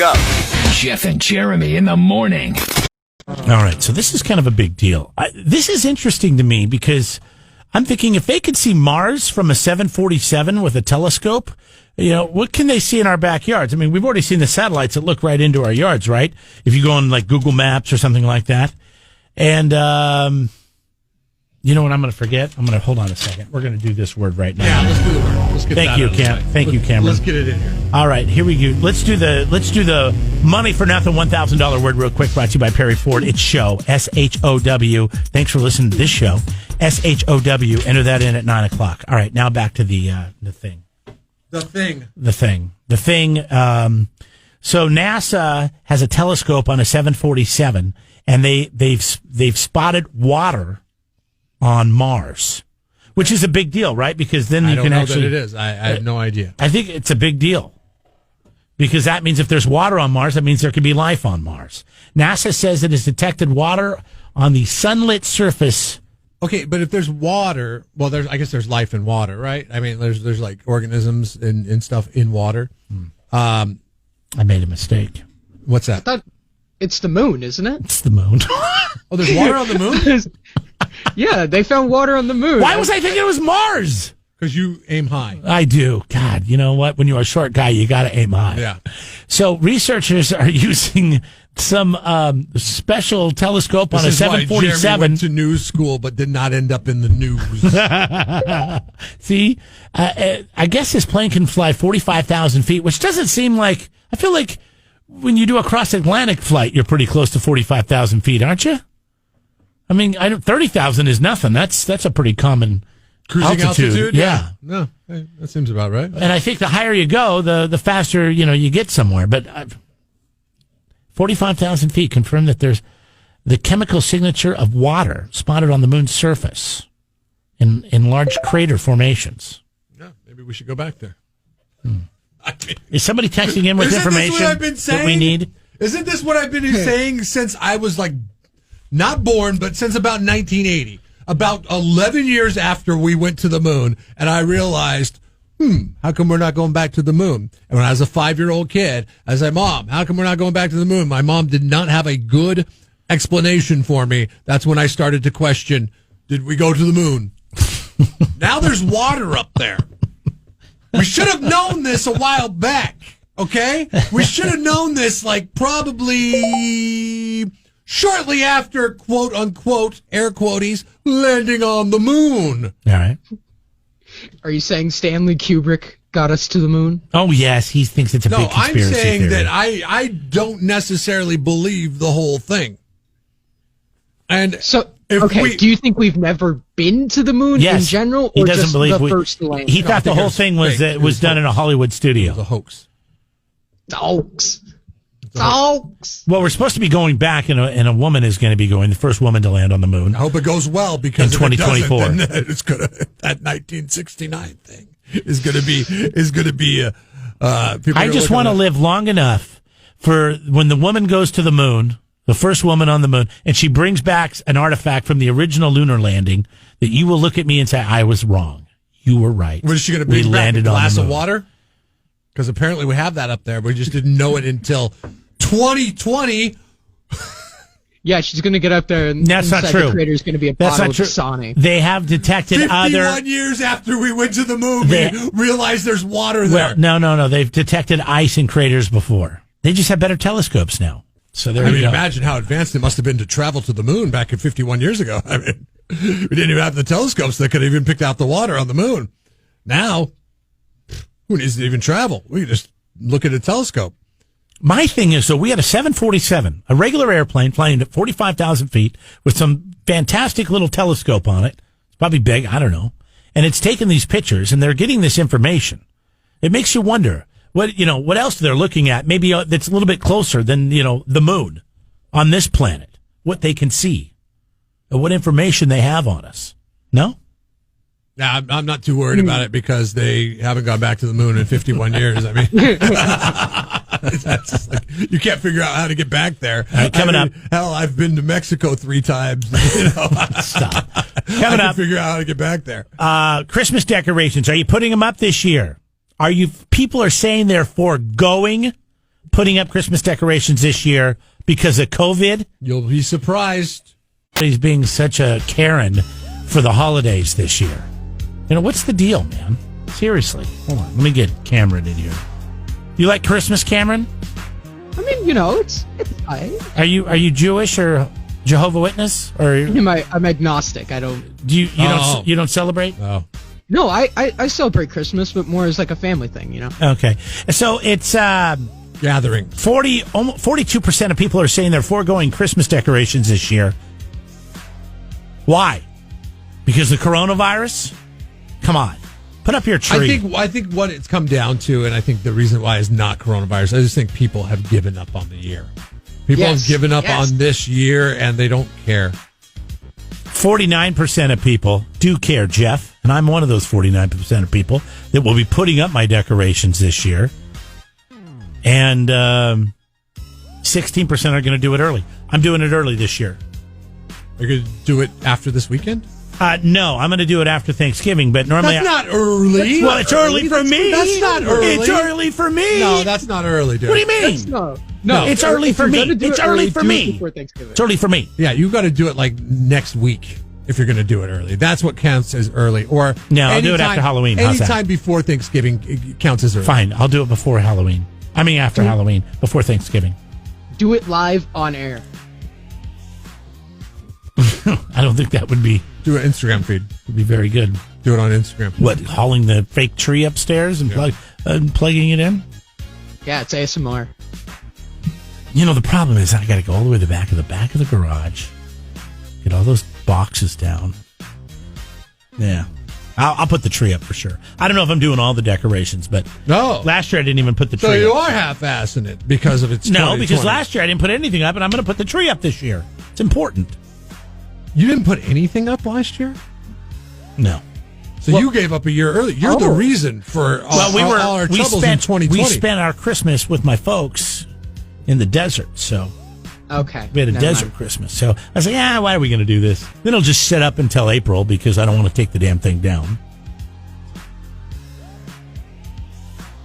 up. Jeff and Jeremy in the morning. All right, so this is kind of a big deal. This is interesting to me because I'm thinking if they could see Mars from a 747 with a telescope, what can they see in our backyards? I mean, we've already seen the satellites that look right into our yards, right? If you go on like Google Maps or something like that. And, you know what I'm going to forget? I'm going to hold on a second. We're going to do this word right now. Yeah, let's do the word. Let's get Thank you, Cam. Thank you, Cameron. Let's get it in here. All right, here we go. Let's do the money for nothing $1,000 word real quick. Brought to you by Perry Ford. It's show SHOW. Thanks for listening to this show SHOW. Enter that in at 9:00. All right, now back to the thing. The thing. So NASA has a telescope on a 747, and they've spotted water on Mars, which is a big deal, right? Because then you can actually. I don't know that it is. I have no idea. I think it's a big deal because that means if there's water on Mars, that means there could be life on Mars. NASA says it has detected water on the sunlit surface. Okay, but if there's water, well, I guess there's life in water, right? I mean, there's like organisms and stuff in water. I made a mistake. What's that? I thought it's the moon, isn't it? It's the moon. Oh, there's water on the moon? Yeah, they found water on the moon. Why was I thinking it was Mars? Because you aim high. I do. God, you know what? When you're a short guy, you got to aim high. Yeah. So researchers are using some special telescope on a 747. This is why Jeremy went to news school, but did not end up in the news. See, I guess this plane can fly 45,000 feet, which doesn't seem like. I feel like when you do a cross-Atlantic flight, you're pretty close to 45,000 feet, aren't you? I mean, 30,000 is nothing. That's a pretty common cruising altitude. Yeah. No, that seems about right. And I think the higher you go, the faster you get somewhere. But 45,000 feet confirm that there's the chemical signature of water spotted on the moon's surface in large crater formations. Yeah, maybe we should go back there. Is somebody texting in with information that we need? Isn't this what I've been saying since I was like not born, but since about 1980? About 11 years after we went to the moon, and I realized, how come we're not going back to the moon? And when I was a 5-year-old kid, I said, Mom, how come we're not going back to the moon? My mom did not have a good explanation for me. That's when I started to question, did we go to the moon? Now there's water up there. We should have known this a while back, okay? We should have known this, like, probably shortly after, quote-unquote, air quoties, landing on the moon. All right. Are you saying Stanley Kubrick got us to the moon? Oh, yes. He thinks it's a big conspiracy I'm saying theory. that I don't necessarily believe the whole thing. And so, do you think we've never been to the moon in general, or just the first landing? He thought the whole thing was done in a Hollywood studio. It was a hoax. Hoax. Well, we're supposed to be going back, and a woman is going to be going, the first woman to land on the moon. I hope it goes well, because in 2024, then it's gonna, that 1969 thing is going to be. I just want to live long enough for when the woman goes to the moon. The first woman on the moon, and she brings back an artifact from the original lunar landing, that you will look at me and say, I was wrong. You were right. Was she going to bring back a glass of water? Because apparently we have that up there. We just didn't know it until 2020. Yeah, she's going to get up there, and that's not true. The crater is going to be a bottle of Dasani. They have detected 51 years after we went to the moon, we realized there's water there. Well, no. They've detected ice in craters before. They just have better telescopes now. So there you go. Imagine how advanced it must have been to travel to the moon back in 51 years ago. I mean, we didn't even have the telescopes that could even pick out the water on the moon. Now, who needs to even travel? We can just look at a telescope. My thing is, so we had a 747, a regular airplane flying at 45,000 feet with some fantastic little telescope on it. It's probably big, I don't know. And it's taking these pictures, and they're getting this information. It makes you wonder. What else they're looking at? Maybe that's a little bit closer than, the moon on this planet. What they can see. Or what information they have on us. No? Yeah, I'm not too worried about it because they haven't gone back to the moon in 51 years. I mean, that's just like, you can't figure out how to get back there. All right, coming up. Hell, I've been to Mexico 3 times. Stop. Coming up. Figure out how to get back there. Christmas decorations. Are you putting them up this year? People are saying they're foregoing putting up Christmas decorations this year because of COVID. You'll be surprised. He's being such a Karen for the holidays this year. What's the deal, man? Seriously. Hold on. Let me get Cameron in here. You like Christmas, Cameron? I mean, it's fine. Are you Jewish or Jehovah's Witness? Or I'm agnostic. I don't. You don't celebrate? Oh. No, I celebrate Christmas, but more as like a family thing, Okay. So it's gathering. 42% of people are saying they're foregoing Christmas decorations this year. Why? Because of the coronavirus? Come on. Put up your tree. I think what it's come down to, and I think the reason why is not coronavirus, I just think people have given up on the year. People have given up on this year, and they don't care. 49% of people do care, Jeff, and I'm one of those 49% of people that will be putting up my decorations this year. And 16% are going to do it early. I'm doing it early this year. Are you going to do it after this weekend? No, I'm going to do it after Thanksgiving, but normally... That's not early. Well, it's early for me. That's not early. It's early for me. No, that's not early, dude. What do you mean? No, it's early for me. It's early for me. It's early for me. Yeah, you got to do it like next week if you're going to do it early. That's what counts as early. Or no, I'll do it after Halloween. Anytime before Thanksgiving it counts as early. Fine, I'll do it before Halloween. I mean after Halloween, before Thanksgiving. Do it live on air. I don't think that would be... Do an Instagram feed. Would be very good. Do it on Instagram. What, hauling the fake tree upstairs and plugging it in? Yeah, it's ASMR. The problem is I got to go all the way to the back of the garage, get all those boxes down. Yeah. I'll put the tree up for sure. I don't know if I'm doing all the decorations, but no. Last year I didn't even put the tree up. So you up. are half-assing it because of its 2020. No, because last year I didn't put anything up, and I'm going to put the tree up this year. It's important. You didn't put anything up last year? No. So you gave up a year early. You're the reason for all our troubles in 2020. We spent our Christmas with my folks in the desert, so... Okay. We had a desert Christmas. So I was like, why are we going to do this? Then I'll just set up until April because I don't want to take the damn thing down.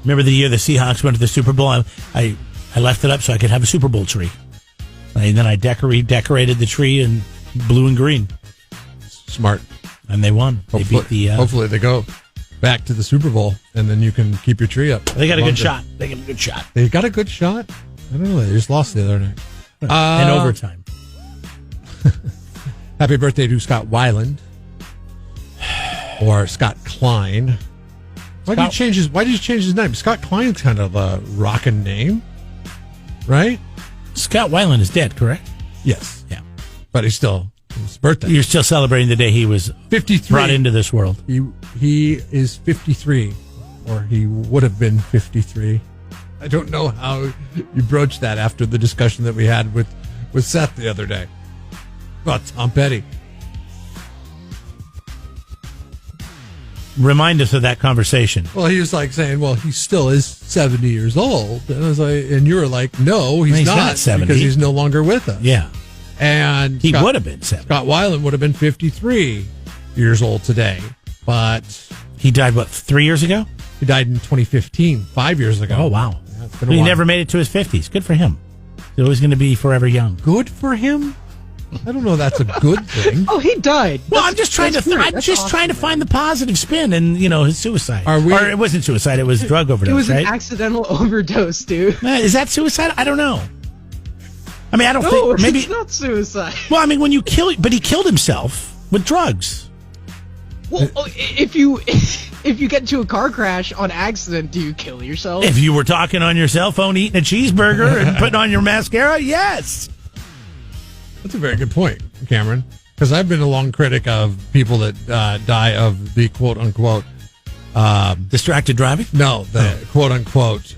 Remember the year the Seahawks went to the Super Bowl? I left it up so I could have a Super Bowl tree. And then I decorated the tree in blue and green. Smart. And they won. Hopefully they go back to the Super Bowl and then you can keep your tree up. They got a good shot. They got a good shot? I don't know. They just lost the other night. In overtime. Happy birthday to Scott Weiland. Or Scott Klein. Why did you change his name? Scott Klein's kind of a rockin' name. Right? Scott Weiland is dead, correct? Yes. Yeah. But it's his birthday. You're still celebrating the day he was 53. Brought into this world. He is 53. Or he would have been 53. I don't know how you broached that after the discussion that we had with Seth the other day about Tom Petty. Remind us of that conversation. Well, he was like saying, well, he still is 70 years old. And I was like, and you were like, no, he's not 70 because he's no longer with us. Yeah. And he would have been 70. Scott Weiland would have been 53 years old today. But he died, 3 years ago? He died in 2015, 5 years ago. Oh, wow. He never made it to his 50s. Good for him. He's always going to be forever young. Good for him? I don't know. That's a good thing. Oh, he died. Well, I'm just trying to trying to find the positive spin in his suicide. Or it wasn't suicide. It was drug overdose. It was an accidental overdose, dude. Is that suicide? I don't know. I mean, I don't think maybe it's not suicide. Well, I mean, when you kill, but he killed himself with drugs. Well, if you get into a car crash on accident, do you kill yourself? If you were talking on your cell phone, eating a cheeseburger, and putting on your mascara, yes. That's a very good point, Cameron. Because I've been a long critic of people that die of the quote-unquote... distracted driving? No, the quote-unquote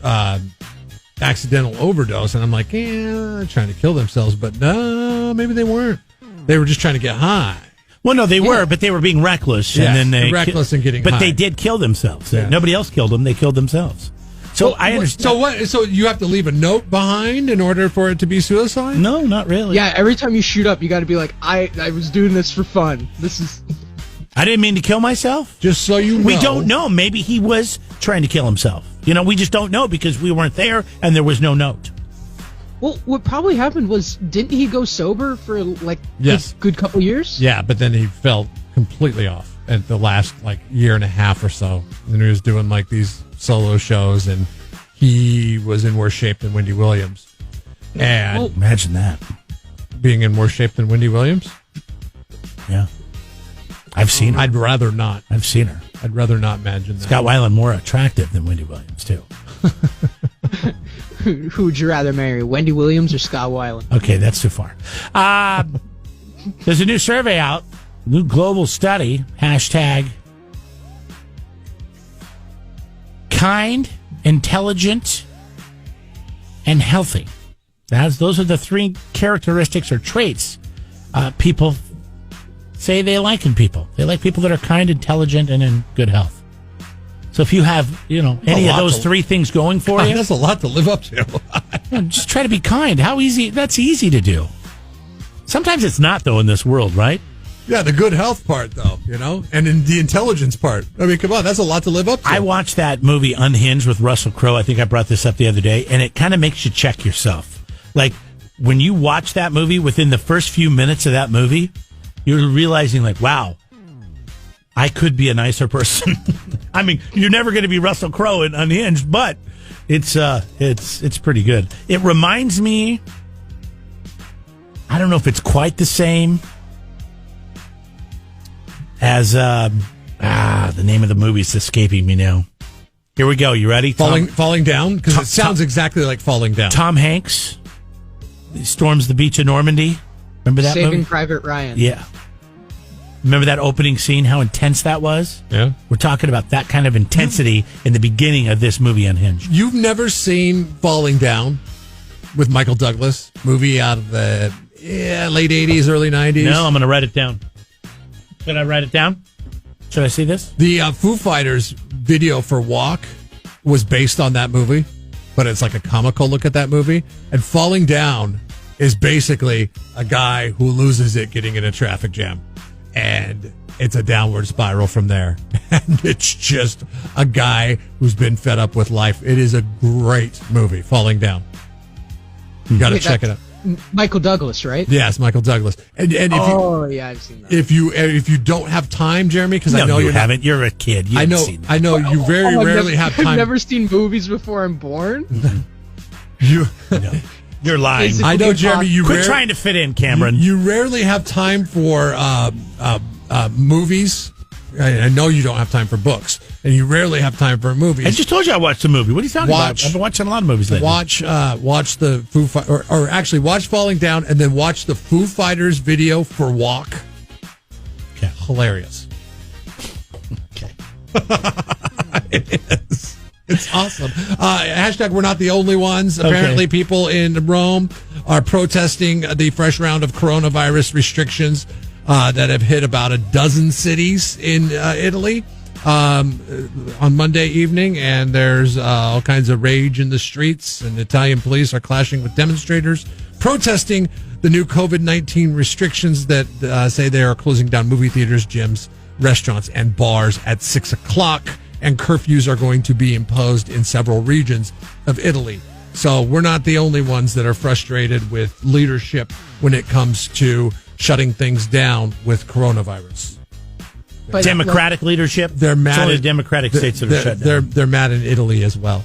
accidental overdose. And I'm like, trying to kill themselves. But no, maybe they weren't. They were just trying to get high. Well, no, they were, but they were being reckless. Yes, and then reckless and getting high. But they did kill themselves. Yeah. Nobody else killed them. They killed themselves. So I understand. So what? So you have to leave a note behind in order for it to be suicide? No, not really. Yeah, every time you shoot up, you got to be like, I was doing this for fun. I didn't mean to kill myself. Just so you know. We don't know. Maybe he was trying to kill himself. We just don't know because we weren't there and there was no note. Well, what probably happened was, didn't he go sober for a good couple years? Yeah, but then he fell completely off at the last year and a half or so. And he was doing these solo shows, and he was in worse shape than Wendy Williams. And imagine that. Being in worse shape than Wendy Williams? Yeah. I've seen her. I'd rather not. I've seen her. I'd rather not imagine that. Scott Weiland more attractive than Wendy Williams, too. Who would you rather marry, Wendy Williams or Scott Weiland? Okay, that's too far. There's a new survey out, new global study, hashtag kind, intelligent, and healthy. Those are the three characteristics or traits people say they like in people. They like people that are kind, intelligent, and in good health. So if you have, any of those three things going for you, that's a lot to live up to. Just try to be kind. How easy? That's easy to do. Sometimes it's not, though, in this world, right? Yeah, the good health part, though, and in the intelligence part. I mean, come on, that's a lot to live up to. I watched that movie Unhinged with Russell Crowe. I think I brought this up the other day, and it kind of makes you check yourself. Like, when you watch that movie, within the first few minutes of that movie, you're realizing, wow, I could be a nicer person. I mean, you're never going to be Russell Crowe in Unhinged, but it's pretty good. It reminds me, I don't know if it's quite the same as the name of the movie is escaping me now. Here we go. You ready? Falling Down? Because it sounds exactly like Falling Down. Tom Hanks storms the beach of Normandy. Remember that Saving movie? Private Ryan. Yeah. Remember that opening scene, how intense that was? Yeah. We're talking about that kind of intensity in the beginning of this movie, Unhinged. You've never seen Falling Down with Michael Douglas, movie out of the late 80s, early 90s? No, I'm going to write it down. Should I write it down? Should I see this? The Foo Fighters video for Walk was based on that movie, but it's like a comical look at that movie. And Falling Down is basically a guy who loses it getting in a traffic jam. And it's a downward spiral from there. And it's just a guy who's been fed up with life. It is a great movie, Falling Down. You got to check it out. Michael Douglas, right? Yes, Michael Douglas. And if I've seen that. If you don't have time, Jeremy, because I know you haven't. You're a kid. I know you very rarely have time. I've never seen movies before I'm born. You're lying. I know, Jeremy. Quit trying to fit in, Cameron. You rarely have time for movies. I know you don't have time for books, and you rarely have time for movies. I just told you I watched a movie. What are you talking about? I've been watching a lot of movies lately. Watch the Foo Fighters, or actually watch Falling Down, and then watch the Foo Fighters video for Walk. Okay, hilarious. Okay, it is. It's awesome. Hashtag we're not the only ones. Apparently, people in Rome are protesting the fresh round of coronavirus restrictions that have hit about a dozen cities in Italy on Monday evening, and there's all kinds of rage in the streets, and Italian police are clashing with demonstrators protesting the new COVID-19 restrictions that say they are closing down movie theaters, gyms, restaurants, and bars at 6 o'clock, and curfews are going to be imposed in several regions of Italy. So we're not the only ones that are frustrated with leadership when it comes to shutting things down with coronavirus. But Democratic leadership? They're mad. It's only the Democratic states that are shut down. They're mad in Italy as well.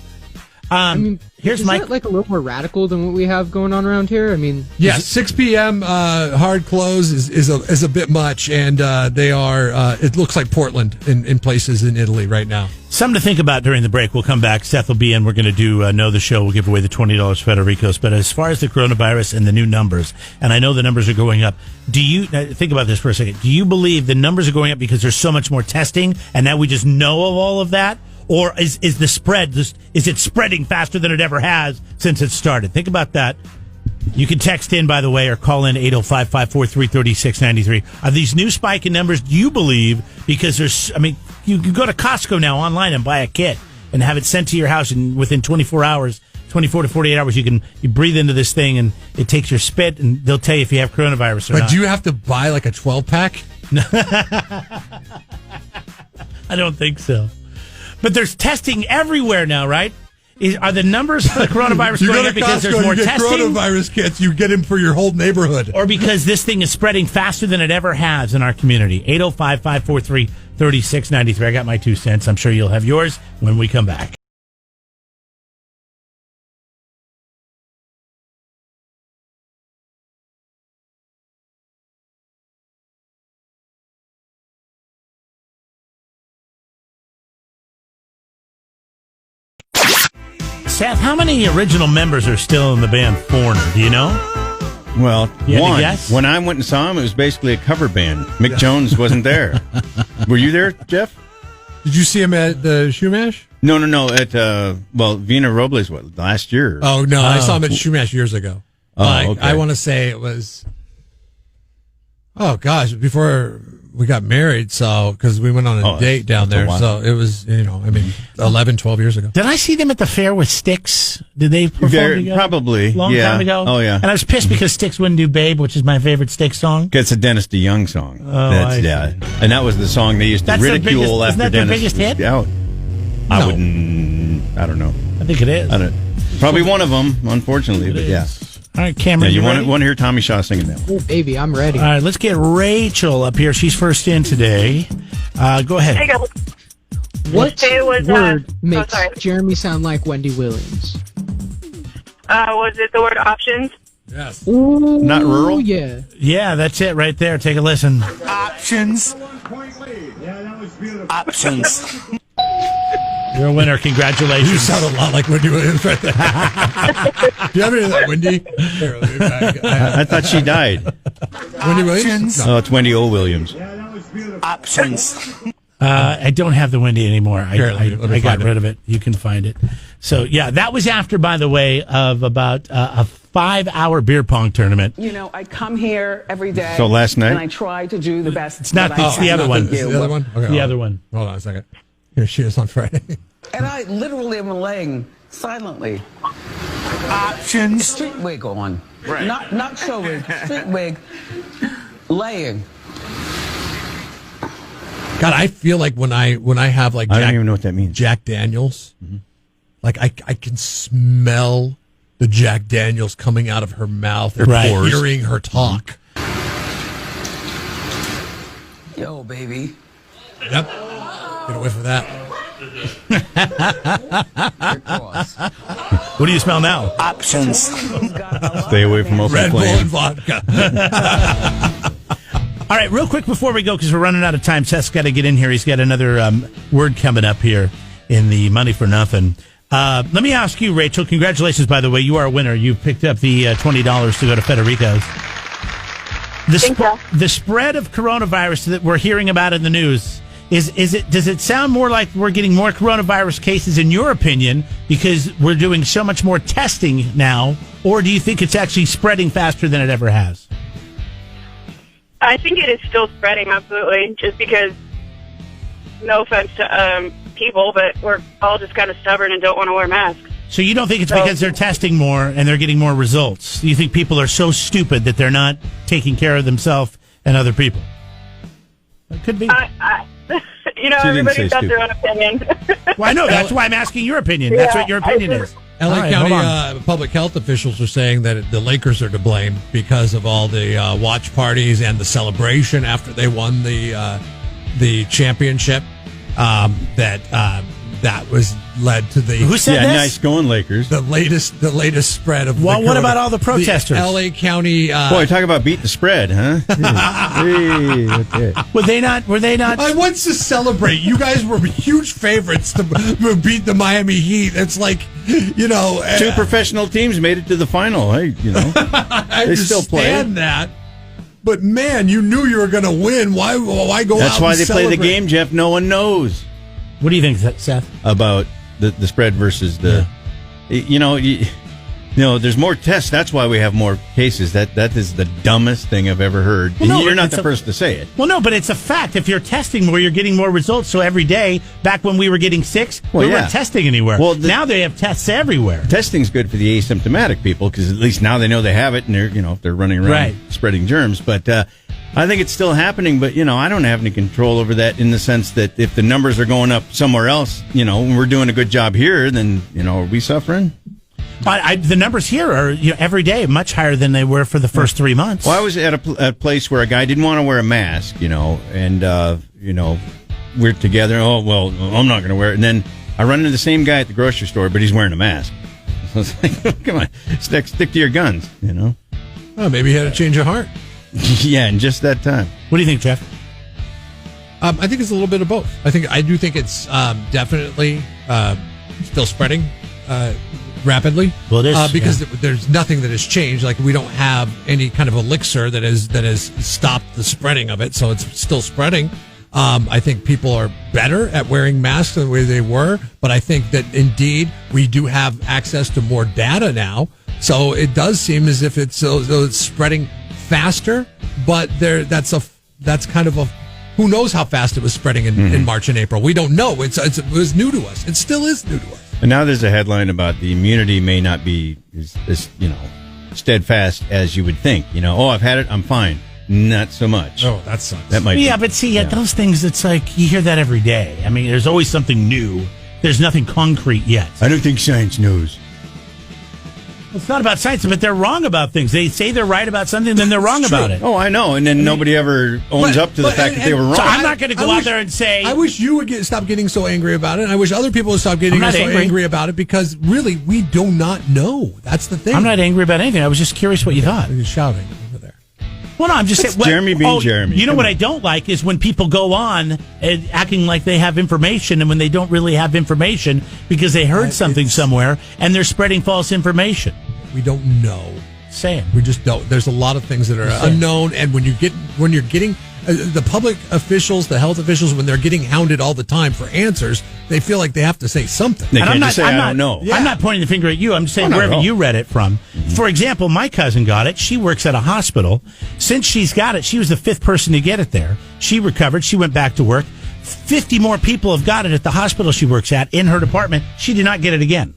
Here's is that like a little more radical than what we have going on around here? I mean, 6 p.m. Hard close is a bit much, and they are. It looks like Portland in places in Italy right now. Something to think about during the break. We'll come back. Seth will be in. We're going to do Know the Show. We'll give away the $20 Federicos. But as far as the coronavirus and the new numbers, and I know the numbers are going up, do you think about this for a second? Do you believe the numbers are going up because there's so much more testing, and now we just know of all of that? Or is the spread, is it spreading faster than it ever has since it started? Think about that. You can text in, by the way, or call in 805-543-3693. Are these new spike in numbers, do you believe, because you can go to Costco now online and buy a kit and have it sent to your house, and within 24 to 48 hours, you breathe into this thing, and it takes your spit, and they'll tell you if you have coronavirus or not. But do you have to buy like a 12-pack? I don't think so. But there's testing everywhere now, right? Are the numbers for the coronavirus going up because there's more testing? Coronavirus kits, you get them for your whole neighborhood. Or because this thing is spreading faster than it ever has in our community? 805-543-3693. I got my 2 cents. I'm sure you'll have yours when we come back. Seth, how many original members are still in the band Foreigner? Do you know? Well, one. Guess? When I went and saw him, it was basically a cover band. Mick Jones wasn't there. Were you there, Jeff? Did you see him at the Shumash? No. At Vina Robles, last year? Oh no, I saw him at Shumash years ago. Okay. I want to say it was. Oh gosh, before we got married, so because we went on a date down there, so it was 11, 12 years ago. Did I see them at the fair with Styx? Did they perform together? Probably, long time ago. Oh yeah, and I was pissed because Styx wouldn't do "Babe," which is my favorite Styx song. It's a Dennis DeYoung song. Oh, and that was the song they used to ridicule after isn't that Dennis their biggest hit? Out. No. I don't know. I think it is. Probably one of them, unfortunately, but yeah. All right, Cameron, you ready? want to hear Tommy Shaw singing that one? Oh, baby, I'm ready. All right, let's get Rachel up here. She's first in today. Go ahead. Hey, guys. What was, word makes Jeremy sound like Wendy Williams? Was it the word options? Yes. Ooh, Not rural? Yeah. Yeah, that's it right there. Take a listen. Options. Options. You're a winner. Congratulations. You sound a lot like Wendy Williams right there. Do you have any of that, Wendy? I thought she died. Wendy Williams? No, it's Wendy O. Williams. Options. I don't have the Wendy anymore. I got rid it. of it. You can find it. So, yeah, that was after, by the way, of about a 5-hour beer pong tournament. You know, I come here every day. So last night? And I try to do the best. It's not. It's the other one. Is it the other one? Okay, The other one. Hold on a second. Here she is on Friday. And I literally am laying silently. Options. Street wig on. Right. Not show wig. Street wig. Laying. God, I feel like when I have like I don't even know what that means. Jack Daniels, like I can smell the Jack Daniels coming out of her mouth and hearing her talk. Yo, baby. Yep. Get away from that. What do you smell now? Options. Stay away from open Red Bull flame. and vodka. All right, real quick before we go, because we're running out of time, Seth's got to get in here. He's got another word coming up here in the Money for Nothing. Let me ask you, Rachel, congratulations, by the way. You are a winner. You picked up the $20 to go to Federico's. The spread of coronavirus that we're hearing about in the news, does it sound more like we're getting more coronavirus cases, in your opinion, because we're doing so much more testing now, or do you think it's actually spreading faster than it ever has? I think it is still spreading, absolutely, just because, no offense to people, but we're all just kind of stubborn and don't want to wear masks. So you don't think it's because they're testing more and they're getting more results? You think people are so stupid that they're not taking care of themselves and other people? It could be. Everybody's got their own opinion. Well, I know. That's why I'm asking your opinion. That's what your opinion is. LA County public health officials are saying that the Lakers are to blame because of all the watch parties and the celebration after they won the championship. That was led to the Who said this? Nice going, Lakers. The latest spread of. Well, what about all the protesters? The LA County. Boy, talk about beat the spread, huh? Hey, okay. Were they not? I want to celebrate. You guys were huge favorites to beat the Miami Heat. It's like, two professional teams made it to the final. Hey, I they still play. understand that. But man, you knew you were going to win. Why go out? That's why and they celebrate? play the game, Jeff. No one knows What do you think, Seth? about the spread versus the. There's more tests. That's why we have more cases. That is the dumbest thing I've ever heard. Well, no, you're not the first to say it. Well, no, but it's a fact. If you're testing more, you're getting more results. So every day, back when we were getting sick, we weren't testing anywhere. Well, now they have tests everywhere. Testing's good for the asymptomatic people because at least now they know they have it and they're running around spreading germs. But I think it's still happening, but, I don't have any control over that in the sense that if the numbers are going up somewhere else, and we're doing a good job here, then, are we suffering? The numbers here are every day much higher than they were for the first 3 months. Well, I was at a place where a guy didn't want to wear a mask, and, we're together. Oh, well, I'm not going to wear it. And then I run into the same guy at the grocery store, but he's wearing a mask. So it's like, come on, stick to your guns, Oh, maybe he had a change of heart. Yeah, in just that time. What do you think, Jeff? I think it's a little bit of both. I do think it's definitely still spreading rapidly. Well, it is because there's nothing that has changed. Like we don't have any kind of elixir that has stopped the spreading of it, so it's still spreading. I think people are better at wearing masks than the way they were, but I think that indeed we do have access to more data now. So it does seem as if it's spreading faster, but that's kind of a who knows how fast it was spreading in March and April. We don't know. It was new to us. It still is new to us. And now there's a headline about the immunity may not be as steadfast as you would think. I've had it, I'm fine. Not so much. Oh, that sucks. That might be. But see, those things, it's like you hear that every day. I mean, there's always something new. There's nothing concrete yet. I don't think science knows. It's not about science, but they're wrong about things. They say they're right about something, then they're wrong about it. Oh, I know. And then nobody ever owns up to the fact that they were wrong. So I'm not going to go out there and say... I wish you would stop getting so angry about it. And I wish other people would stop getting so angry about it because really, we do not know. That's the thing. I'm not angry about anything. I was just curious what you thought. You're shouting over there. Well, no, I'm just saying... Jeremy being Jeremy. You know what I don't like is when people go on and acting like they have information and when they don't really have information because they heard something somewhere and they're spreading false information. We don't know. Saying. We just don't. There's a lot of things that are unknown, and when you're getting the public officials, the health officials, when they're getting hounded all the time for answers, they feel like they have to say something. They can't just say, I don't know. I'm not pointing the finger at you. I'm just saying wherever you read it from. Mm-hmm. For example, my cousin got it. She works at a hospital. Since she's got it, she was the 5th person to get it there. She recovered. She went back to work. 50 more people have got it at the hospital she works at in her department. She did not get it again.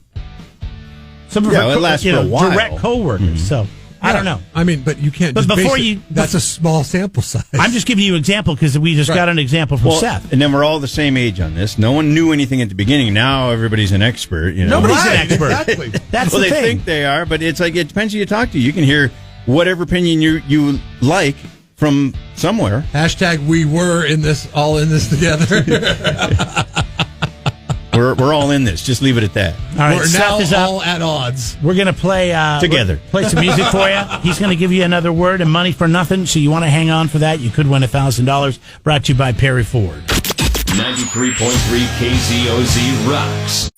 Some of her it lasts for a while. direct coworkers. Mm-hmm. So I don't know. I mean, but you can't. But just before that's a small sample size. I'm just giving you an example because we just got an example from Seth. And then we're all the same age on this. No one knew anything at the beginning. Now everybody's an expert. Nobody's an expert. Exactly. That's well, the they thing. think they are, but it's like it depends who you talk to. You can hear whatever opinion you like from somewhere. # we were all in this together. We're all in this. Just leave it at that. All right, we're Seth now all at odds. We're going to play together. Play some music for you. He's going to give you another word and money for nothing. So you want to hang on for that? You could win $1,000. Brought to you by Perry Ford. 93.3 KZOZ rocks.